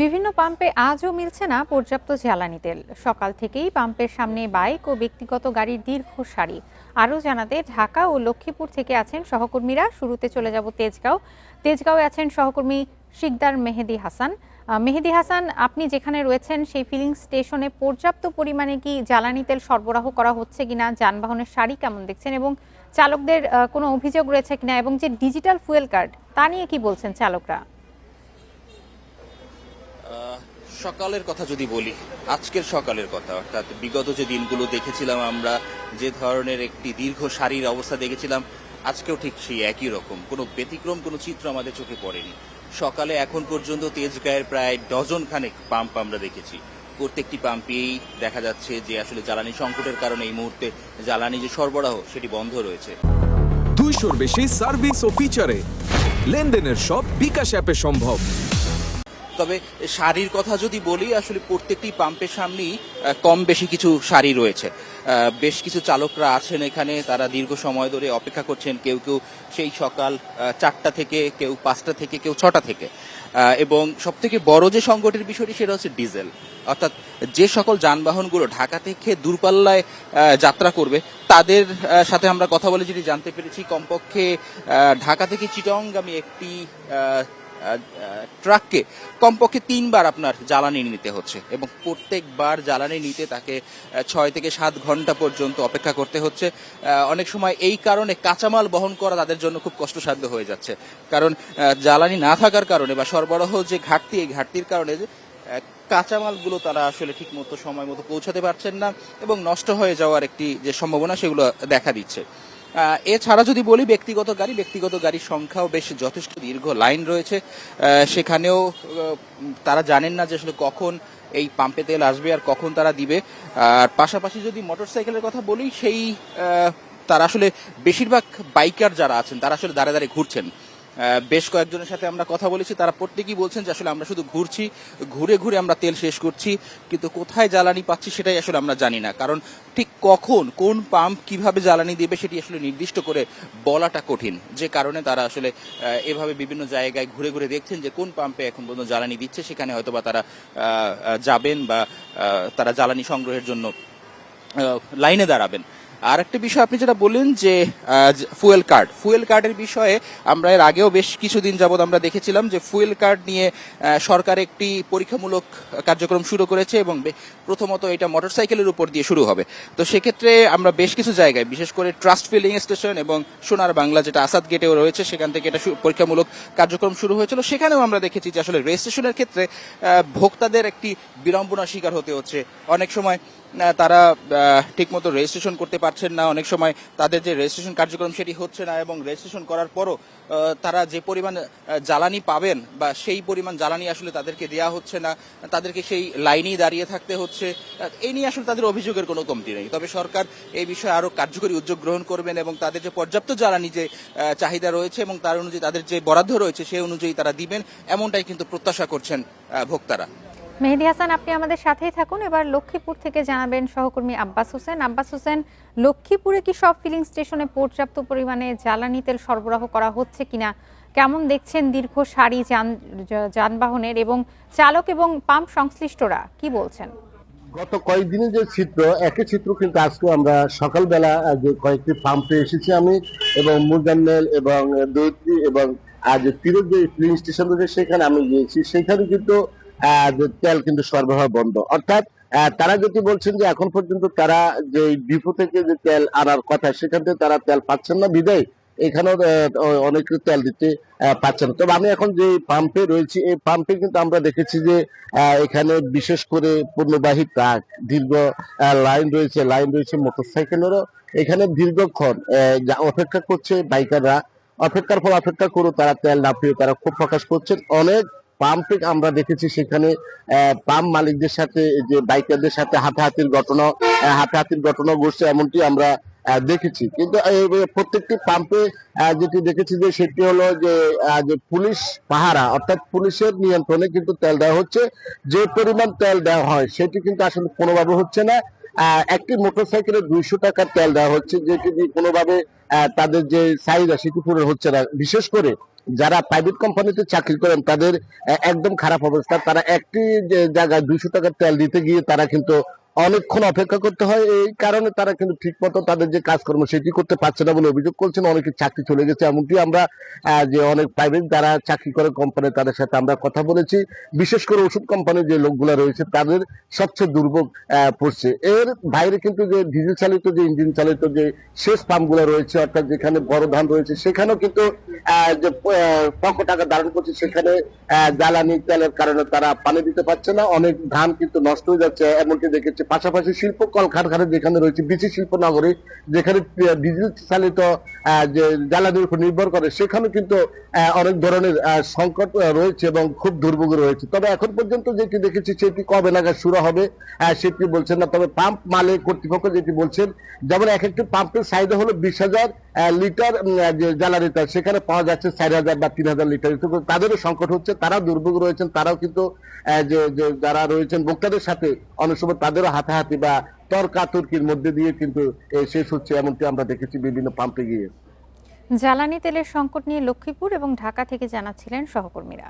বিভিন্ন পাম্পে আজও মিলছে না পর্যাপ্ত জ্বালানি তেল। সকাল থেকেই পাম্পের সামনে বাইক ও ব্যক্তিগত গাড়ির দীর্ঘ সারি। আরও জানাতে ঢাকা ও লক্ষ্মীপুর থেকে আছেন সহকর্মীরা। শুরুতে চলে যাব তেজগাঁওয়ে আছেন সহকর্মী শিকদার মেহেদি হাসান। মেহেদি হাসান, আপনি যেখানে রয়েছেন সেই ফিলিং স্টেশনে পর্যাপ্ত পরিমাণে কি জ্বালানি তেল সরবরাহ করা হচ্ছে কিনা, যানবাহনের সারি কেমন দেখছেন এবং চালকদের কোনো অভিযোগ রয়েছে কিনা, এবং যে ডিজিটাল ফুয়েল কার্ড তা নিয়ে কি বলছেন চালকরা? সকালের কথা যদি বলি, আজকের সকালের কথা, অর্থাৎ বিগত যে দিনগুলো দেখেছিলাম আমরা, যে ধরনের একটি দীর্ঘ সারির অবস্থা দেখেছিলাম, আজকেও ঠিক সেই একই রকম, কোনো ব্যতিক্রম কোনো চিত্র আমাদের চোখে পড়েনি। সকালে এখন পর্যন্ত তেজগাঁয়ের প্রায় ডজন খানেক পাম্প আমরা দেখেছি। প্রত্যেকটি পাম্পেই দেখা যাচ্ছে যে আসলে জ্বালানি সংকটের কারণে এই মুহূর্তে জ্বালানি যে সরবরাহ সেটি বন্ধ রয়েছে। 200-র বেশি সার্ভিস ও ফিচারে লেনদেনের সব বিকাশ অ্যাপে সম্ভব। তবে সারির কথা যদি বলি, আসলে প্রত্যেকটি পাম্পের সামনেই কম বেশি কিছু সারি রয়েছে। বেশ কিছু চালকরা আছেন এখানে, তারা দীর্ঘ সময় ধরে অপেক্ষা করছেন। কেউ কেউ সেই সকাল 4টা থেকে, কেউ 5টা থেকে, কেউ 6টা থেকে। এবং সব থেকে বড় যে সংকটের বিষয়টি সেটা হচ্ছে ডিজেল। অর্থাৎ যে সকল যানবাহনগুলো ঢাকা থেকে দূরপাল্লায় যাত্রা করবে তাদের সাথে আমরা কথা বলে যেটি জানতে পেরেছি, কমপক্ষে ঢাকা থেকে চিটাগংগামী একটি ট্রাককে কমপক্ষে 3বার আপনার জ্বালানি নিতে হচ্ছে, এবং প্রত্যেকবার জ্বালানি নিতে তাকে 6 থেকে 7 ঘন্টা পর্যন্ত অপেক্ষা করতে হচ্ছে। অনেক সময় এই কারণে কাঁচামাল বহন করা তাদের জন্য খুব কষ্টসাধ্য হয়ে যাচ্ছে, কারণ জ্বালানি না থাকার কারণে বা সরবরাহ যে ঘাটতি, এই ঘাটতির কারণে কাঁচামালগুলো তারা আসলে ঠিক মতো সময় মতো পৌঁছাতে পারছেন না, এবং নষ্ট হয়ে যাওয়ার একটি যে সম্ভাবনা সেগুলো দেখা দিচ্ছে। এছাড়া যদি বলি ব্যক্তিগত গাড়ির সংখ্যাও বেশ যথেষ্ট, দীর্ঘ লাইন রয়েছে। সেখানেও তারা জানেন না যে আসলে কখন এই পাম্পে তেল আসবে আর কখন তারা দিবে। আর পাশাপাশি যদি মোটরসাইকেলের কথা বলি, সেই তারা আসলে বেশিরভাগ বাইকার যারা আছেন তারা আসলে দাঁড়ে দাঁড়িয়ে ঘুরছেন। বেশ কয়েকজনের সাথে আমরা কথা বলেছি, তারা প্রত্যেকেই বলছেন যে আসলে আমরা শুধু ঘুরছি, ঘুরে ঘুরে আমরা তেল শেষ করছি, কিন্তু কোথায় জ্বালানি পাচ্ছি সেটাই আসলে আমরা জানি না। কারণ ঠিক কখন কোন পাম্প কিভাবে জ্বালানি দেবে সেটি আসলে নির্দিষ্ট করে বলাটা কঠিন, যে কারণে তারা আসলে এভাবে বিভিন্ন জায়গায় ঘুরে ঘুরে দেখছেন যে কোন পাম্পে এখন পর্যন্ত জ্বালানি দিচ্ছে, সেখানে হয়তোবা তারা যাবেন বা তারা জ্বালানি সংগ্রহের জন্য লাইনে দাঁড়াবেন। আর একটা বিষয় আপনি যেটা বললেন যে ফুয়েল কার্ডের বিষয়ে আমরা এর আগেও বেশ কিছুদিন যাবৎ আমরা দেখেছিলাম যে ফুয়েল কার্ড নিয়ে সরকার একটি পরীক্ষামূলক কার্যক্রম শুরু করেছে, এবং প্রথমত এটা মোটরসাইকেলের উপর দিয়ে শুরু হবে। তো সেক্ষেত্রে আমরা বেশ কিছু জায়গায়, বিশেষ করে ট্রাস্ট ফিলিং স্টেশন এবং সোনার বাংলা যেটা আসাদ গেটেও রয়েছে, সেখান থেকে এটা পরীক্ষামূলক কার্যক্রম শুরু হয়েছিল। সেখানেও আমরা দেখেছি যে আসলে রেজিস্ট্রেশনের ক্ষেত্রে ভোক্তাদের একটি বিড়ম্বনার শিকার হতে হচ্ছে। অনেক সময় তারা ঠিকমতো রেজিস্ট্রেশন করতে পারছেন না, অনেক সময় তাদের যে রেজিস্ট্রেশন কার্যক্রম সেটি হচ্ছে না, এবং রেজিস্ট্রেশন করার পরও তারা যে পরিমাণ জ্বালানি পাবেন বা সেই পরিমাণ জ্বালানি আসলে তাদেরকে দেওয়া হচ্ছে না, তাদেরকে সেই লাইনেই দাঁড়িয়ে থাকতে হচ্ছে। এই নিয়ে আসলে তাদের অভিযোগের কোনো কমতি নেই। তবে সরকার এই বিষয়ে আরও কার্যকরী উদ্যোগ গ্রহণ করবেন, এবং তাদের যে পর্যাপ্ত জ্বালানি যে চাহিদা রয়েছে এবং তার অনুযায়ী তাদের যে বরাদ্দ রয়েছে সেই অনুযায়ী তারা দিবেন, এমনটাই কিন্তু প্রত্যাশা করছেন ভোক্তারা। মেহেদি হাসান, আপনি আমাদের সাথেই থাকুন। এবার লক্ষ্মীপুর থেকে জানাবেন সহকর্মী আব্বাস হোসেন, লক্ষ্মীপুরে কি সব ফিলিং স্টেশনে পর্যাপ্ত পরিমাণে জ্বালানি তেল সরবরাহ করা হচ্ছে কিনা, কেমন দেখছেন দীর্ঘ সারি যানবাহনের, এবং চালক এবং পাম্প সংশ্লিষ্টরা কি বলছেন? গত কয়েকদিনের যে চিত্র, একই চিত্র কিন্তু আজকে আমরা সকালবেলা যে কয়েকটি পাম্পে এসেছি আমি, এবং মুজাম্মেল এবং দৈত্রী এবং যে তীরের যে ফিলিং স্টেশন রয়েছে সেখানে আমি গিয়েছি। সেখানে কিন্তু যে তেল কিন্তু সরবরাহ বন্ধ। অর্থাৎ তারা যদি বলছেন যে এখন পর্যন্ত তারা যে ডিপো থেকে যে তেল আনার কথা সেখান থেকে তারা তেল পাচ্ছেন না, বিদায় এখানেও অনেক তেল দিতে পাচ্ছে না। তবে আমি এখন যে পাম্পে রয়েছি, এই পাম্পে কিন্তু আমরা দেখেছি যে এখানে বিশেষ করে পণ্যবাহী ট্রাক, দীর্ঘ লাইন রয়েছে মোটরসাইকেলেরও। এখানে দীর্ঘক্ষণ অপেক্ষা করছে বাইকাররা। অপেক্ষার পর অপেক্ষা করে তারা তেল না পেয়ে তারা ক্ষোভ প্রকাশ করছেন। অনেক পাম্পে আমরা দেখেছি সেখানে পাম্প মালিকদের সাথে, যে বাইকারদের সাথে হাতাহাতির ঘটনা ঘটছে, এমনটি আমরা দেখেছি। কিন্তু প্রত্যেকটি পাম্পে যেটি দেখেছি যে সেটি হলো যে পুলিশ পাহারা, অর্থাৎ পুলিশের নিয়ন্ত্রণে কিন্তু তেল দেওয়া হচ্ছে। যে পরিমাণ তেল দেওয়া হয় সেটি কিন্তু আসলে কোনোভাবে হচ্ছে না। একটি মোটরসাইকেলে 200 টাকার তেল দেওয়া হচ্ছে, যেটি দিয়ে কোনোভাবে তাদের যে চাহিদা সেটি পূরণ হচ্ছে না। বিশেষ করে যারা প্রাইভেট কোম্পানিতে চাকরি করেন তাদের একদম খারাপ অবস্থা। তারা একটি যে জায়গায় 200 টাকার তেল দিতে গিয়ে তারা কিন্তু অনেকক্ষণ অপেক্ষা করতে হয়। এই কারণে তারা কিন্তু ঠিক মতো তাদের যে কাজকর্ম সেটি করতে পারছে না বলে অভিযোগ করছেন। অনেকে চাকরি চলে গেছে, এমনকি আমরা যে অনেক প্রাইভেট যারা চাকরি করে কোম্পানি তাদের সাথে আমরা কথা বলেছি। বিশেষ করে ওষুধ কোম্পানির যে লোকগুলো রয়েছে তাদের সবচেয়ে দুর্ভোগ পড়ছে। এর বাইরে কিন্তু যে ডিজেল চালিত যে ইঞ্জিন চালিত যে সেচ পাম্পগুলো রয়েছে, অর্থাৎ যেখানে বড় ধান রয়েছে সেখানেও কিন্তু যে লক্ষ টাকা ধারণ করছে, সেখানে জ্বালানি তেলের কারণে তারা পানি দিতে পারছে না। অনেক ধান কিন্তু নষ্ট হয়ে যাচ্ছে, এমনকি দেখেছি। পাশাপাশি শিল্প কলকারখানা যেখানে রয়েছে, বিচি শিল্প নগরী যেখানে ডিজেল চালিত যে জ্বালানির উপর নির্ভর করে, সেখানে কিন্তু অনেক ধরনের সংকট রয়েছে এবং খুব দুর্ভোগ রয়েছে। তবে এখন পর্যন্ত যেটি দেখেছি সেটি কবে নাগাদ শুরু হবে সেটি বলছেন না। তবে পাম্প মালিক কর্তৃপক্ষ যেটি বলছেন, যেমন এক একটি পাম্পের চাহিদা হলো 20,000 লিটার যে জ্বালানি তেল, সেখানে পাওয়া যাচ্ছে 4,000 বা 3,000 লিটার। তাদেরও সংকট হচ্ছে, তারাও দুর্ভোগ রয়েছেন। তারাও কিন্তু যে যারা রয়েছেন ভোক্তাদের সাথে অনেক সময় তাদেরও হাতাহাতি বা তর্কাতর্কির মধ্যে দিয়ে কিন্তু শেষ হচ্ছে, এমনটি আমরা দেখেছি বিভিন্ন পাম্পে গিয়ে। জ্বালানি তেলের সংকট নিয়ে লক্ষ্মীপুর এবং ঢাকা থেকে জানাচ্ছিলেন সহকর্মীরা।